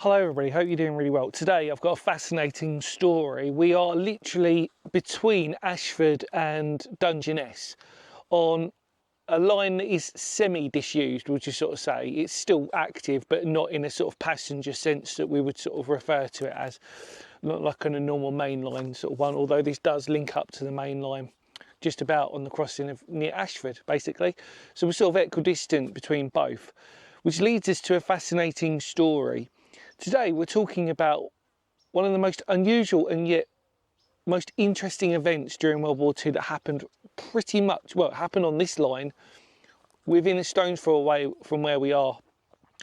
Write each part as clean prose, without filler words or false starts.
Hello everybody, hope you're doing really well. Today I've got a fascinating story. We are literally between Ashford and Dungeness on a line that is semi-disused, would you sort of say. It's still active, but not in a sort of passenger sense that we would sort of refer to it as, not like on a normal main line sort of one, although this does link up to the main line just about on the crossing of near Ashford, basically. So we're sort of equidistant between both, which leads us to a fascinating story. Today we're talking about one of the most unusual and yet most interesting events during World War II that happened pretty much, well, it happened on this line within a stone's throw away from where we are.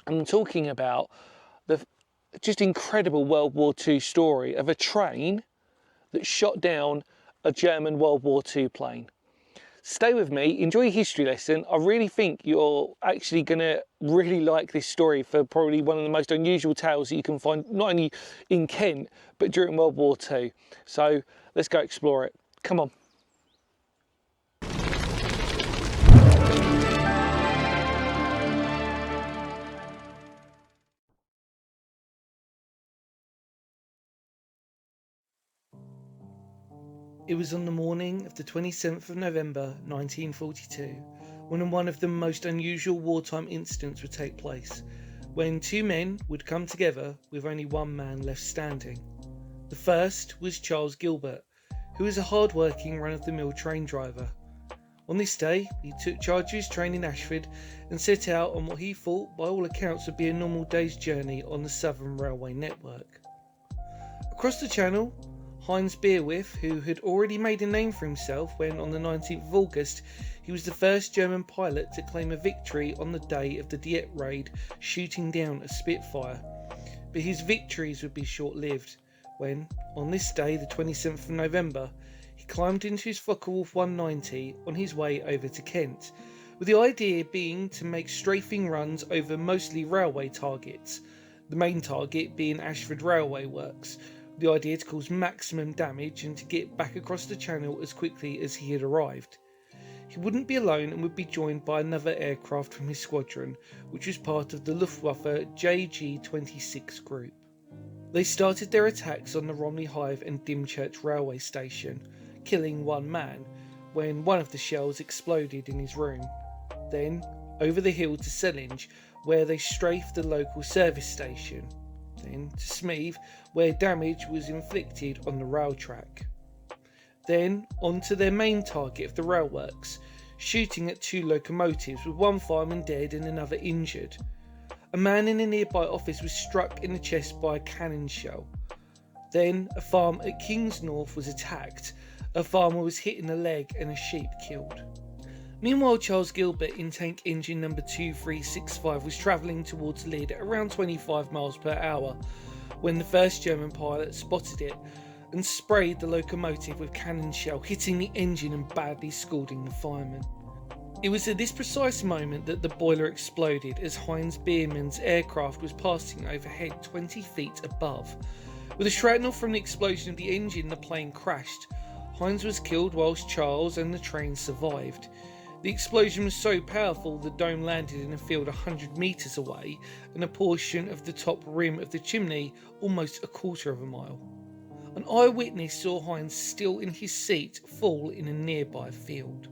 I'm talking about the just incredible World War II story of a train that shot down a German World War II plane. Stay with me, enjoy your history lesson. I really think you're actually going to really like this story for probably one of the most unusual tales that you can find, not only in Kent, but during World War II. So let's go explore it. Come on. It was on the morning of the 27th of November 1942 when one of the most unusual wartime incidents would take place, when two men would come together with only one man left standing. The first was Charles Gilbert, who was a hard-working run-of-the-mill train driver. On this day, he took charge of his train in Ashford and set out on what he thought by all accounts would be a normal day's journey on the Southern Railway network. Across the Channel, Heinz Beerwith, who had already made a name for himself when on the 19th of August he was the first German pilot to claim a victory on the day of the Dieppe raid, shooting down a Spitfire. But his victories would be short-lived when, on this day, the 27th of November, he climbed into his Focke-Wulf 190 on his way over to Kent, with the idea being to make strafing runs over mostly railway targets, the main target being Ashford Railway Works, the idea to cause maximum damage and to get back across the Channel as quickly as he had arrived. He wouldn't be alone and would be joined by another aircraft from his squadron, which was part of the Luftwaffe JG-26 group. They started their attacks on the Romney Hive and Dymchurch railway station, killing one man, when one of the shells exploded in his room. Then, over the hill to Sellinge, where they strafed the local service station. Then to Smeeth, where damage was inflicted on the rail track. Then on to their main target of the railworks, shooting at two locomotives with one fireman dead and another injured. A man in a nearby office was struck in the chest by a cannon shell. Then a farm at Kingsnorth was attacked. A farmer was hit in the leg and a sheep killed. Meanwhile, Charles Gilbert in tank engine number 2365 was travelling towards Lydd at around 25 miles per hour when the first German pilot spotted it and sprayed the locomotive with cannon shell, hitting the engine and badly scalding the fireman. It was at this precise moment that the boiler exploded as Heinz Beermann's aircraft was passing overhead 20 feet above. With a shrapnel from the explosion of the engine, the plane crashed. Heinz was killed whilst Charles and the train survived. The explosion was so powerful the dome landed in a field 100 metres away and a portion of the top rim of the chimney almost a quarter of a mile. An eyewitness saw Heinz still in his seat fall in a nearby field.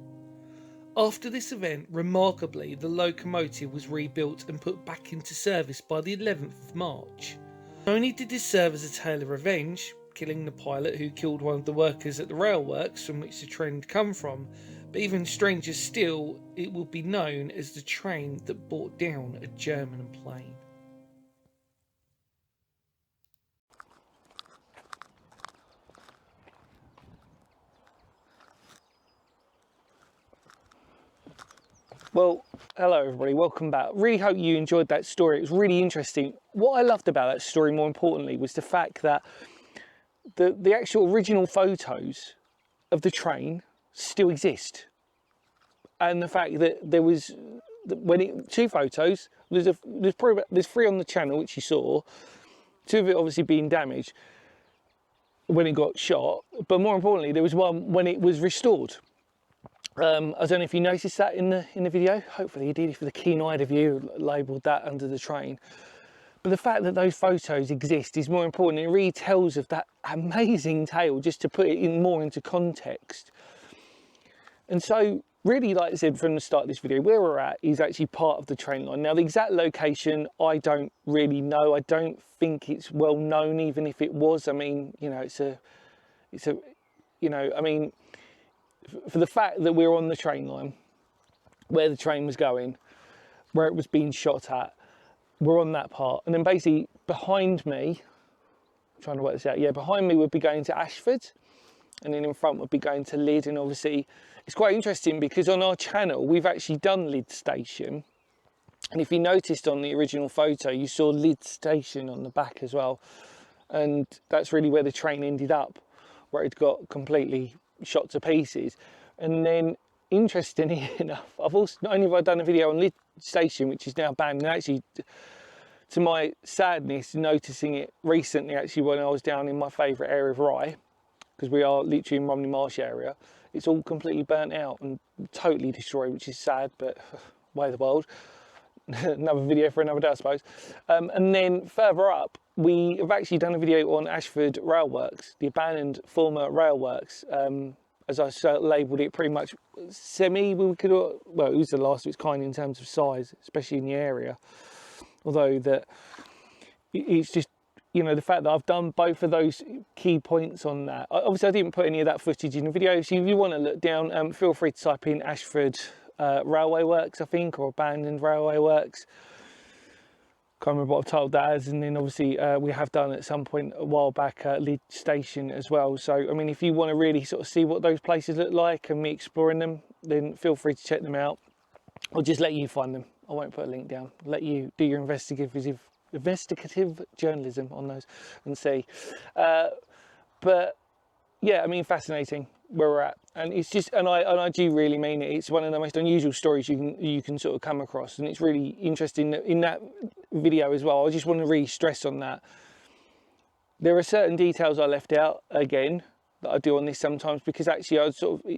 After this event, remarkably, the locomotive was rebuilt and put back into service by the 11th of March. Not only did this serve as a tale of revenge, killing the pilot who killed one of the workers at the railworks from which the train had come from, but even stranger still, it will be known as the train that brought down a German plane. Well, hello everybody, welcome back. Really hope you enjoyed that story. It was really interesting. What I loved about that story, more importantly, was the fact that the actual original photos of the train still exist. And the fact that there was, two photos, there's three on the channel which you saw, two of it obviously being damaged when it got shot, but more importantly there was one when it was restored. I don't know if you noticed that in the video. Hopefully you did, if the keen-eyed of you labelled that under the train. But the fact that those photos exist is more important. It really tells of that amazing tale, just to put it in more into context. And so, really, like I said from the start of this video, where we're at is actually part of the train line. Now, the exact location, I don't really know. I don't think it's well known, even if it was. I mean, you know, it's a, you know, I mean, for the fact that we're on the train line, where the train was going, where it was being shot at, we're on that part. And then basically behind me, I'm trying to work this out, yeah, behind me would be going to Ashford, and then in front would be going to Lydd. And obviously it's quite interesting because on our channel we've actually done Lydd Station, and if you noticed on the original photo you saw Lydd Station on the back as well, and that's really where the train ended up, where it got completely shot to pieces. And then interestingly enough, I've also, not only have I done a video on Lydd Station, which is now banned, and actually to my sadness noticing it recently, actually when I was down in my favourite area of Rye, because we are literally in Romney Marsh area, it's all completely burnt out and totally destroyed, which is sad, but way of the world. Another video for another day, I suppose. And then further up, we have actually done a video on Ashford Railworks, the abandoned former railworks. As I labelled it, pretty much semi, we could, well, it was the last of its kind in terms of size, especially in the area. Although that it's just, you know, the fact that I've done both of those key points on that. Obviously I didn't put any of that footage in the video, so if you want to look down, feel free to type in Ashford Railway Works, I think, or abandoned railway works. Can't remember what I've told that as. And then obviously we have done at some point a while back Lydd Station as well. So I mean, if you want to really sort of see what those places look like and me exploring them, then feel free to check them out. I'll just let you find them. I won't put a link down. Let you do your investigative journalism on those and see. But yeah, I mean, fascinating where we're at, and it's just, and I do really mean it. It's one of the most unusual stories you can sort of come across, and it's really interesting that in that video as well. I just want to really stress on that. There are certain details I left out again that I do on this sometimes, because actually I sort of,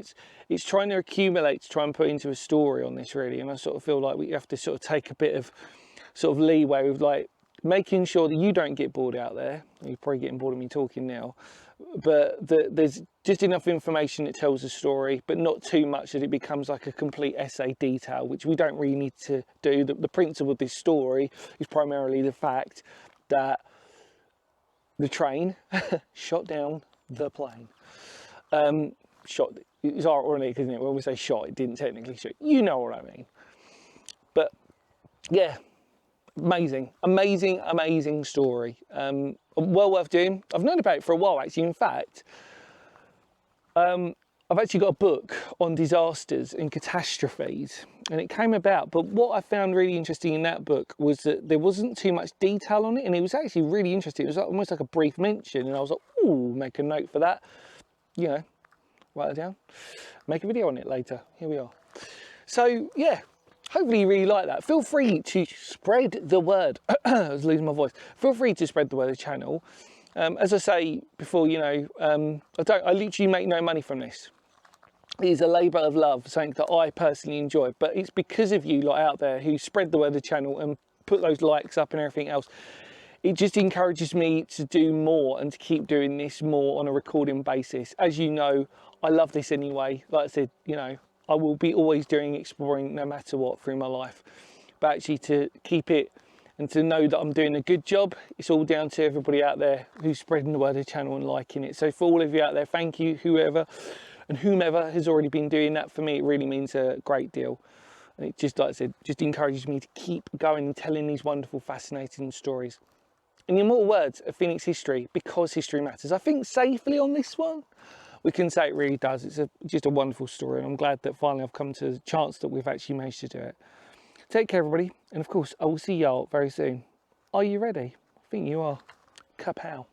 it's trying to accumulate to try and put into a story on this really, and I sort of feel like we have to sort of take a bit of sort of leeway with like making sure that you don't get bored out there. You're probably getting bored of me talking now, but there's just enough information that tells a story, but not too much that it becomes like a complete essay detail, which we don't really need to do. The principle of this story is primarily the fact that the train shot down the plane. Shot, it's ironic, isn't it? When we say shot, it didn't technically shoot. You know what I mean. But yeah, amazing story. Well worth doing. I've known about it for a while actually. In fact, I've actually got a book on disasters and catastrophes, and it came about, but what I found really interesting in that book was that there wasn't too much detail on it, and it was actually really interesting. It was almost like a brief mention, and I was like, ooh, make a note for that, you know, write it down, make a video on it later. Here we are. So yeah, hopefully you really like that. Feel free to spread the word. I was losing my voice. Feel free to spread the word of the channel. As I say before, you know, I literally make no money from this. It is a labour of love, something that I personally enjoy, but it's because of you lot out there who spread the word of the channel and put those likes up and everything else. It just encourages me to do more and to keep doing this more on a recording basis. As you know, I love this anyway. Like I said, you know, I will be always doing exploring no matter what through my life, but actually to keep it and to know that I'm doing a good job, it's all down to everybody out there who's spreading the word of the channel and liking it. So for all of you out there, thank you, whoever and whomever has already been doing that. For me, it really means a great deal. And it just, like I said, just encourages me to keep going and telling these wonderful, fascinating stories. In the immortal words of Phoenix history, because history matters. I think safely on this one, we can say it really does. It's just a wonderful story, and I'm glad that finally I've come to the chance that we've actually managed to do it. Take care, everybody, and of course, I will see y'all very soon. Are you ready? I think you are. Kapow.